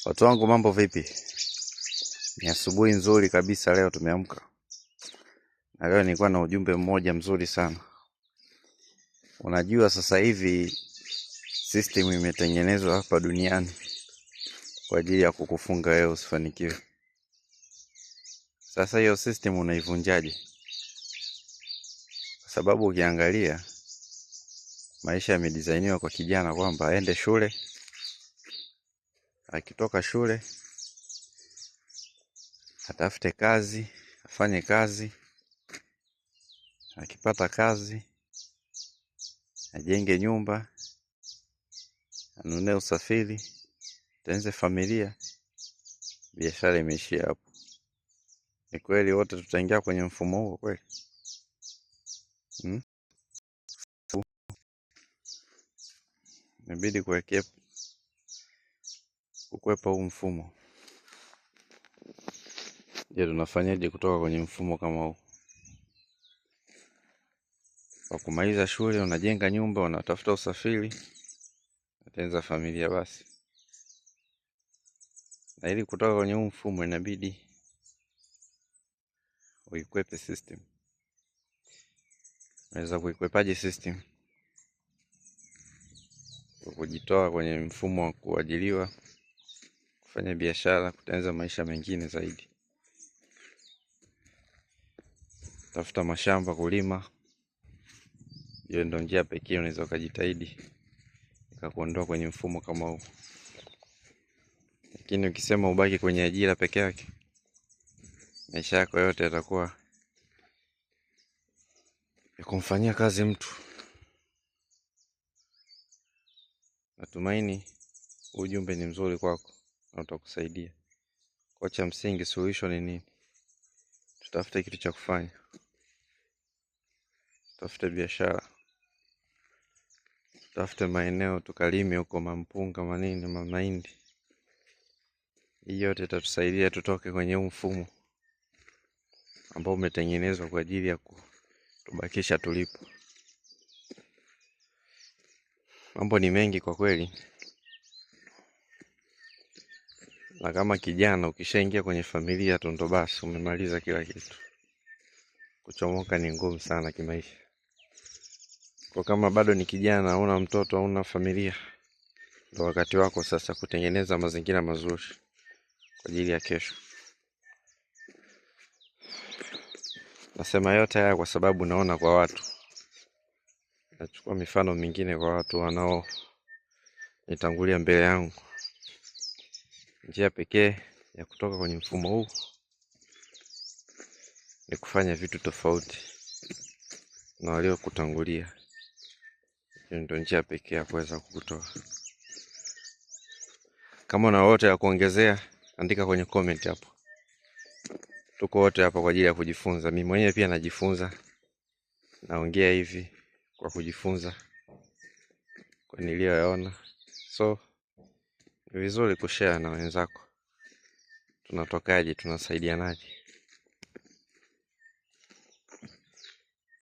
Watu wangu, mambo vipi? Ni asubuhi nzuri kabisa, leo tumeamka. Na leo nilikuwa na ujumbe mmoja mzuri sana. Unajua sasa hivi system imetengenezwa hapa duniani kwa ajili ya kukufunga wewe usifanikiwe. Sasa hiyo system unaivunjaje? Kwa sababu ukiangalia maisha yamedesigniwa kwa kijana kwamba aende shule, akitoka shule atafute kazi, afanye kazi, akipata kazi ajenge nyumba, anunue usafiri, atengeneze familia, biashara imeishia hapo. Ni kweli wote tutaingia kwenye mfumo huo kweli? Inabidi kukwepa huu mfumo. Je, tunafanyaje kutoka kwenye mfumo kama huu? Kwa kumaliza shule unajenga nyumba, unatafuta usafiri, unatengeneza familia basi. Na ili kutoka kwenye huu mfumo inabidi uikwepe system. Unaweza kuikwepaje system? Kwa kujitoa kwenye mfumo wa kuajiriwa, kufanya biashara, kutengeneza maisha mengine zaidi. Tafuta mashamba, kulima. Hiyo ndio njia pekee unaweza kujitahidi ikakuondoa kwenye mfumo kama huu. Lakini ukisema ubaki kwenye ajira peke yake, maisha yako yote yatakuwa ya kumfanyia kazi mtu. Natumaini ujumbe ni mzuri kwako na utakusaidia. Kwa cha msingi, solution ni nini? Tutafute kitu cha kufanya. Tutafute biashara. Tutafute maeneo tukalime huko, mampunga, manini, mahindi. Hii yote itatusaidia tutoke kwenye mfumo ambao umetengenezwa kwa ajili ya kutubakisha tulipo. Mambo ni mengi kwa kweli. Na kama kijana ukishaingia kwenye familia tu ndo basi umemaliza kila kitu. Kuchomoka ni ngumu sana kimaisha. Kwa kama bado ni kijana, huna mtoto, huna familia, ndo wakati wako sasa kutengeneza mazingira mazuri kwa ajili ya kesho. Nasema yote haya kwa sababu naona kwa watu. Nachukua mifano mingine kwa watu wanao nitangulia mbele yangu. Njia pekee ya kutoka kwenye mfumo huu ni kufanya vitu tofauti na walio kutangulia. Hiyo ndio njia pekee ya kuweza kukutoa. Kama una wote ya kuongezea, andika kwenye comment hapo. Tuko wote hapa kwa ajili ya kujifunza. Mimi mwenyewe pia najifunza. Naongea hivi kwa kujifunza kwa niliyoyaona. So ni vizuri kushare na wenzako. Tunatokaje, tunasaidianaje?